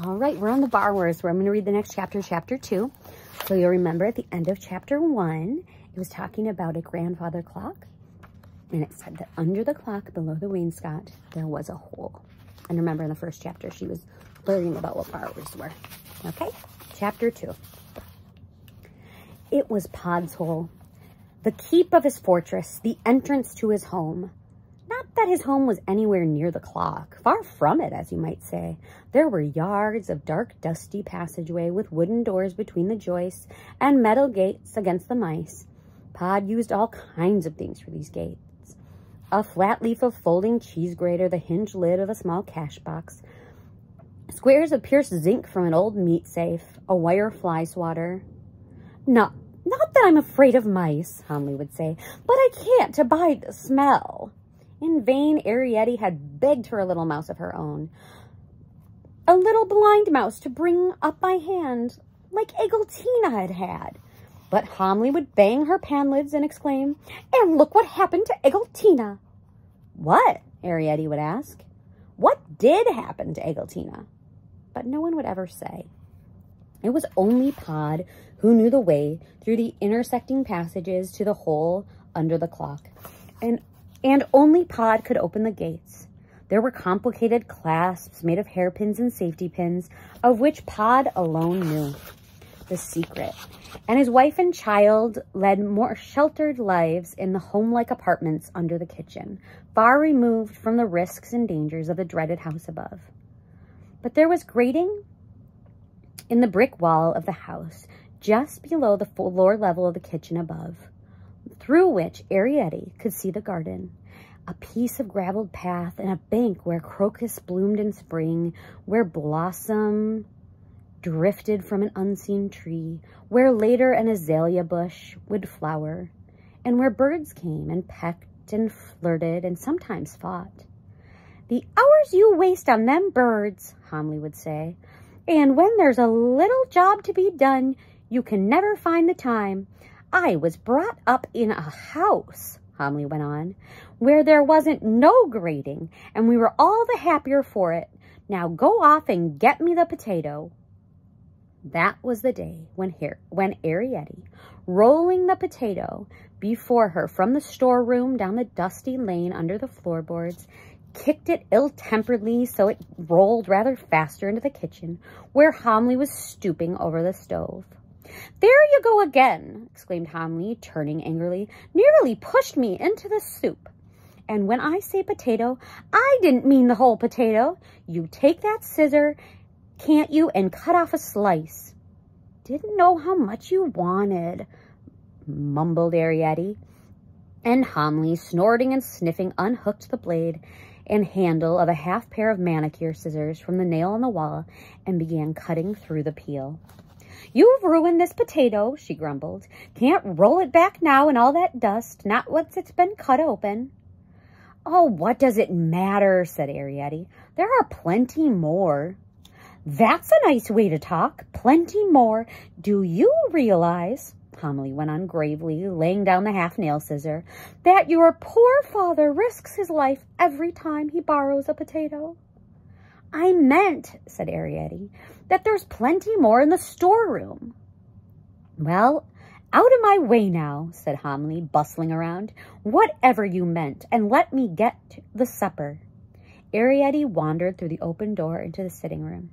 All right, we're on the borrowers where I'm going to read the next chapter, chapter 2. So you'll remember at the end of chapter 1, it was talking about a grandfather clock. And it said that under the clock, below the wainscot, there was a hole. And remember in the first chapter, she was learning about what borrowers were. Okay, chapter 2. It was Pod's hole, the keep of his fortress, the entrance to his home. Not that his home was anywhere near the clock, far from it, as you might say. There were yards of dark, dusty passageway with wooden doors between the joists and metal gates against the mice. Pod used all kinds of things for these gates. A flat leaf of folding cheese grater, the hinged lid of a small cash box, squares of pierced zinc from an old meat safe, a wire fly swatter. Not that I'm afraid of mice, Homily would say, but I can't abide the smell. In vain, Ariette had begged for a little mouse of her own. A little blind mouse to bring up by hand, like Eglantine had had. But Homily would bang her pan lids and exclaim, "And look what happened to Eglantine." "What?" Ariette would ask. What did happen to Eglantine? But no one would ever say. It was only Pod who knew the way through the intersecting passages to the hole under the clock. And only Pod could open the gates. There were complicated clasps made of hairpins and safety pins, of which Pod alone knew the secret. And his wife and child led more sheltered lives in the home-like apartments under the kitchen, far removed from the risks and dangers of the dreaded house above. But there was grating in the brick wall of the house, just below the floor level of the kitchen above, through which Ariette could see the garden, a piece of graveled path and a bank where crocus bloomed in spring, where blossom drifted from an unseen tree, where later an azalea bush would flower, and where birds came and pecked and flirted and sometimes fought. "The hours you waste on them birds," Homily would say, "and when there's a little job to be done, you can never find the time. I was brought up in a house," Homily went on, "where there wasn't no grating, and we were all the happier for it. Now go off and get me the potato." That was the day when Ariette, rolling the potato before her from the storeroom down the dusty lane under the floorboards, kicked it ill-temperedly so it rolled rather faster into the kitchen, where Homily was stooping over the stove. "There you go again," exclaimed Homily, turning angrily. "Nearly pushed me into the soup. And when I say potato, I didn't mean the whole potato. You take that scissor, can't you, and cut off a slice." "Didn't know how much you wanted," mumbled Ariette. And Homily, snorting and sniffing, unhooked the blade and handle of a half pair of manicure scissors from the nail on the wall and began cutting through the peel. "You've ruined this potato," she grumbled. "Can't roll it back now in all that dust, not once it's been cut open." "Oh, what does it matter?" said Ariette. "There are plenty more." "That's a nice way to talk. Plenty more. Do you realize," Homily went on gravely, laying down the half-nail scissor, "that your poor father risks his life every time he borrows a potato?" "I meant," said Ariette, "that there's plenty more in the storeroom." "Well, out of my way now," said Homily, bustling around. "Whatever you meant, and let me get the supper." Ariette wandered through the open door into the sitting room.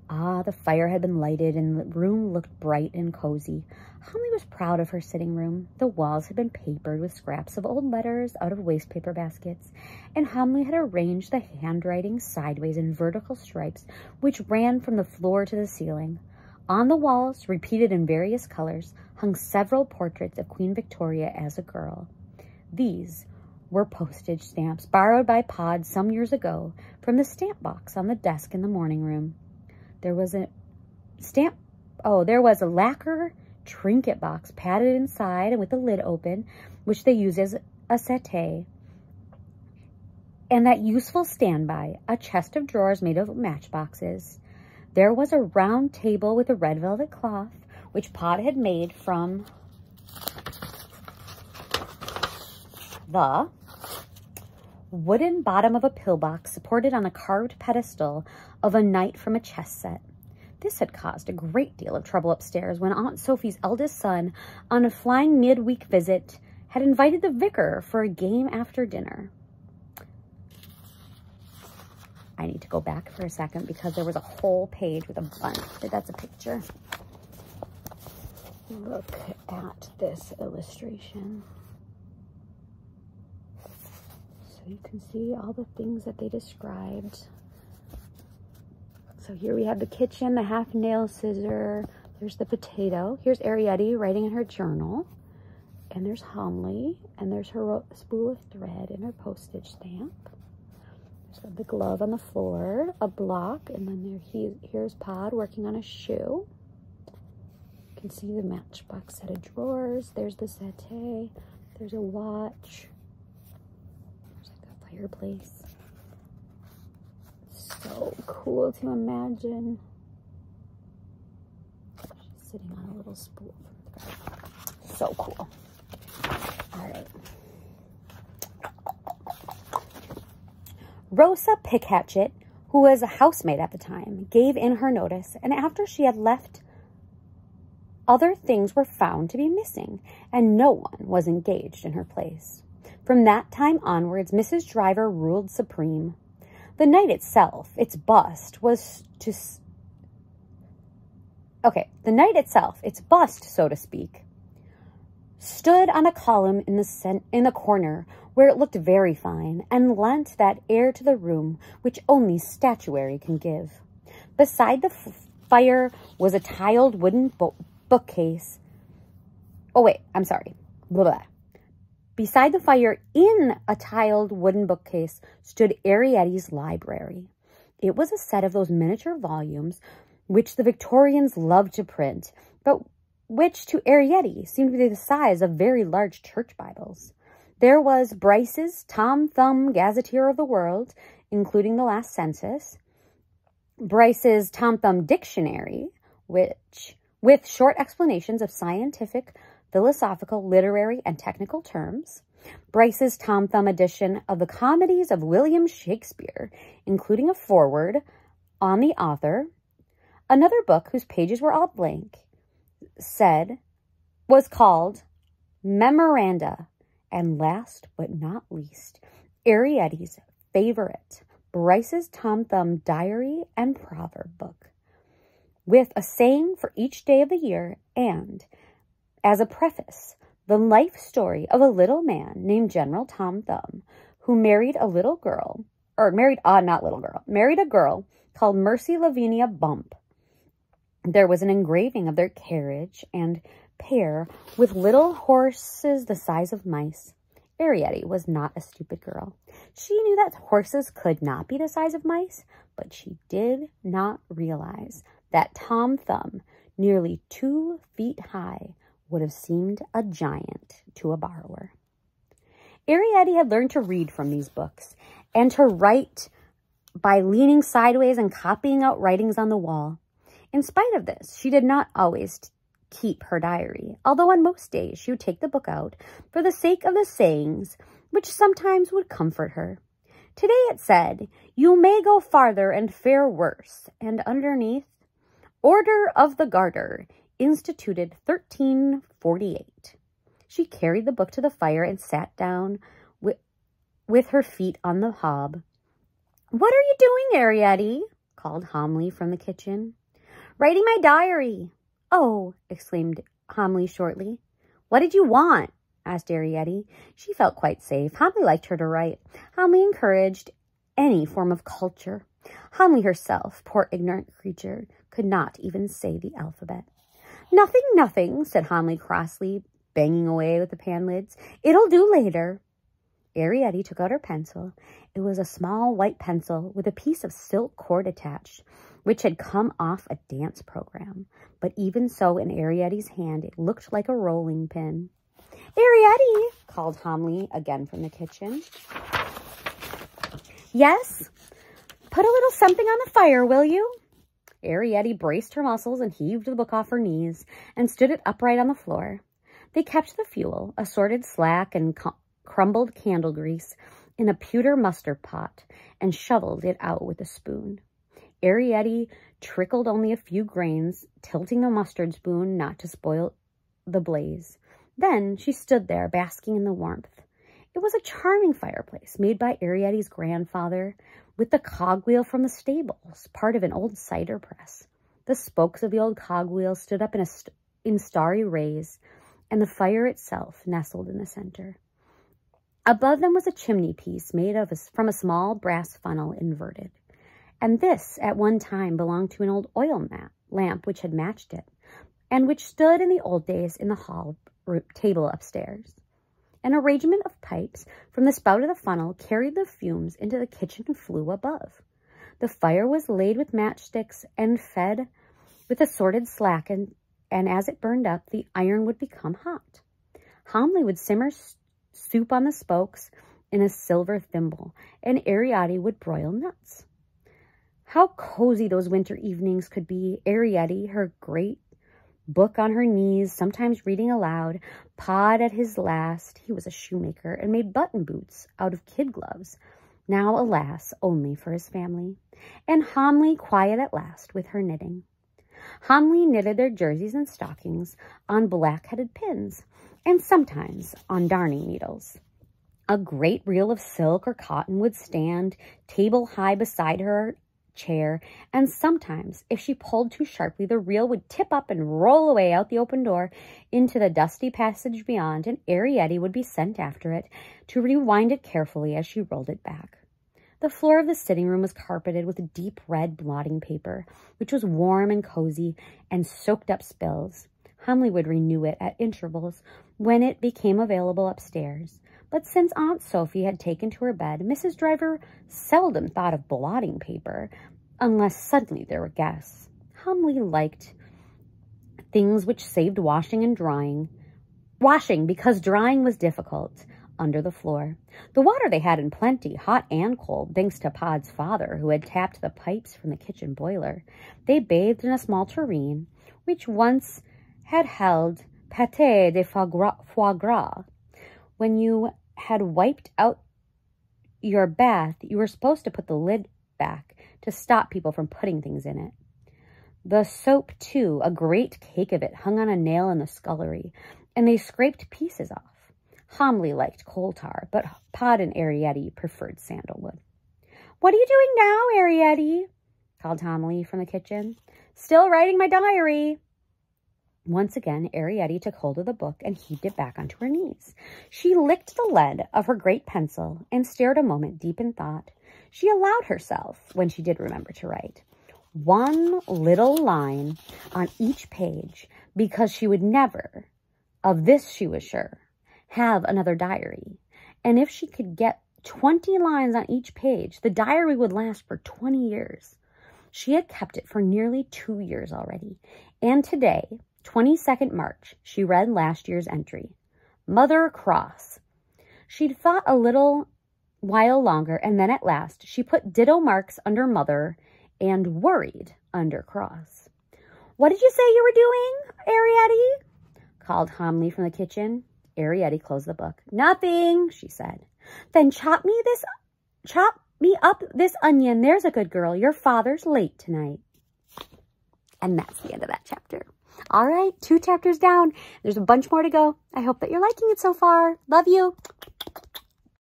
Ah, the fire had been lighted and the room looked bright and cozy. Homily was proud of her sitting room. The walls had been papered with scraps of old letters out of waste paper baskets, and Homily had arranged the handwriting sideways in vertical stripes which ran from the floor to the ceiling. On the walls, repeated in various colors, hung several portraits of Queen Victoria as a girl. These were postage stamps borrowed by Pod some years ago from the stamp box on the desk in the morning room. There was a lacquer trinket box padded inside and with the lid open, which they used as a settee. And that useful standby, a chest of drawers made of matchboxes. There was a round table with a red velvet cloth, which Pod had made from the wooden bottom of a pillbox supported on a carved pedestal of a knight from a chess set. This had caused a great deal of trouble upstairs when Aunt Sophie's eldest son, on a flying midweek visit, had invited the vicar for a game after dinner. I need to go back for a second because there was a whole page with a bunch. That's a picture. Look at this illustration. So you can see all the things that they described. So here we have the kitchen, the half nail scissor. There's the potato. Here's Arietti writing in her journal. And there's Homily. And there's her spool of thread and her postage stamp. There's the glove on the floor, a block, and then here's Pod working on a shoe. You can see the matchbox set of drawers. There's the settee. There's a watch. There's like a fireplace. So cool to imagine. She's sitting on a little spool. So cool. All right. Rosa Pickhatchet, who was a housemaid at the time, gave in her notice, and after she had left, other things were found to be missing, and no one was engaged in her place. From that time onwards, Mrs. Driver ruled supreme. The night itself, its bust, so to speak, stood on a column in the corner where it looked very fine and lent that air to the room which only statuary can give. Beside the fire was a tiled wooden bookcase. Beside the fire, in a tiled wooden bookcase, stood Arietti's library. It was a set of those miniature volumes which the Victorians loved to print, but which to Arietti seemed to be the size of very large church Bibles. There was Bryce's Tom Thumb Gazetteer of the World, including the last census, Bryce's Tom Thumb Dictionary, which, with short explanations of scientific, philosophical, literary, and technical terms, Bryce's Tom Thumb edition of the comedies of William Shakespeare, including a foreword on the author, another book whose pages were all blank, was called Memoranda, and last but not least, Arietti's favorite, Bryce's Tom Thumb Diary and Proverb book, with a saying for each day of the year and, as a preface, the life story of a little man named General Tom Thumb, who married a girl called Mercy Lavinia Bump. There was an engraving of their carriage and pair with little horses the size of mice. Arietti was not a stupid girl. She knew that horses could not be the size of mice, but she did not realize that Tom Thumb, nearly 2 feet high, would have seemed a giant to a borrower. Arietti had learned to read from these books and to write by leaning sideways and copying out writings on the wall. In spite of this, she did not always keep her diary, although on most days she would take the book out for the sake of the sayings, which sometimes would comfort her. Today it said, "You may go farther and fare worse," and underneath, "Order of the Garter, instituted 1348. She carried the book to the fire and sat down with her feet on the hob. "What are you doing, Arietti?" called Homily from the kitchen. "Writing my diary." "Oh," exclaimed Homily shortly. "What did you want?" asked Arietti. She felt quite safe. Homily liked her to write. Homily encouraged any form of culture. Homily herself, poor ignorant creature, could not even say the alphabet. "Nothing, nothing," said Homily crossly, banging away with the pan lids. "It'll do later." Arietti took out her pencil. It was a small white pencil with a piece of silk cord attached, which had come off a dance program. But even so, in Arietti's hand, it looked like a rolling pin. "Arietti," called Homily again from the kitchen. "Yes? Put a little something on the fire, will you?" Arietti braced her muscles and heaved the book off her knees and stood it upright on the floor. They kept the fuel, assorted slack and crumbled candle grease, in a pewter mustard pot and shoveled it out with a spoon. Arrietty trickled only a few grains, tilting the mustard spoon not to spoil the blaze. Then she stood there, basking in the warmth. It was a charming fireplace made by Arrietty's grandfather, with the cogwheel from the stables, part of an old cider press. The spokes of the old cogwheel stood up in starry rays, and the fire itself nestled in the center. Above them was a chimney piece made from a small brass funnel inverted, and this at one time belonged to an old oil lamp which had matched it, and which stood in the old days in the hall table upstairs. An arrangement of pipes from the spout of the funnel carried the fumes into the kitchen flue above. The fire was laid with matchsticks and fed with assorted slack, and as it burned up, the iron would become hot. Homley would simmer soup on the spokes in a silver thimble, and Arrietty would broil nuts. How cozy those winter evenings could be. Arrietty, her great book on her knees, sometimes reading aloud, Pod at his last. He was a shoemaker and made button boots out of kid gloves, now, alas, only for his family. And Homley quiet at last with her knitting. Homley knitted their jerseys and stockings on black-headed pins, and sometimes on darning needles. A great reel of silk or cotton would stand table high beside her chair, and sometimes, if she pulled too sharply, the reel would tip up and roll away out the open door into the dusty passage beyond, and Arrietty would be sent after it to rewind it carefully as she rolled it back. The floor of the sitting room was carpeted with deep red blotting paper, which was warm and cozy and soaked up spills. Homley would renew it at intervals when it became available upstairs. But since Aunt Sophie had taken to her bed, Mrs. Driver seldom thought of blotting paper, unless suddenly there were guests. Homley liked things which saved washing and drying. Washing, because drying was difficult under the floor. The water they had in plenty, hot and cold, thanks to Pod's father, who had tapped the pipes from the kitchen boiler. They bathed in a small tureen, which once had held pâté de foie gras. When you had wiped out your bath, you were supposed to put the lid back to stop people from putting things in it. The soap, too, a great cake of it, hung on a nail in the scullery, and they scraped pieces off. Homley liked coal tar, but Pod and Arrietty preferred sandalwood. "What are you doing now, Arrietty?" called Homley from the kitchen. "Still writing my diary." Once again, Arrietty took hold of the book and heaved it back onto her knees. She licked the lead of her great pencil and stared a moment deep in thought. She allowed herself, when she did remember to write, one little line on each page, because she would never, of this she was sure, have another diary. And if she could get 20 lines on each page, the diary would last for 20 years. She had kept it for nearly 2 years already, and today, 22nd March, she read last year's entry. Mother Cross. She'd thought a little while longer, and then at last she put ditto marks under Mother and worried under Cross. "What did you say you were doing, Arrietty?" called Homley from the kitchen. Arrietty closed the book. "Nothing," she said. "Then chop me up this onion. There's a good girl. Your father's late tonight." And that's the end of that chapter. All right, 2 chapters down. There's a bunch more to go. I hope that you're liking it so far. Love you.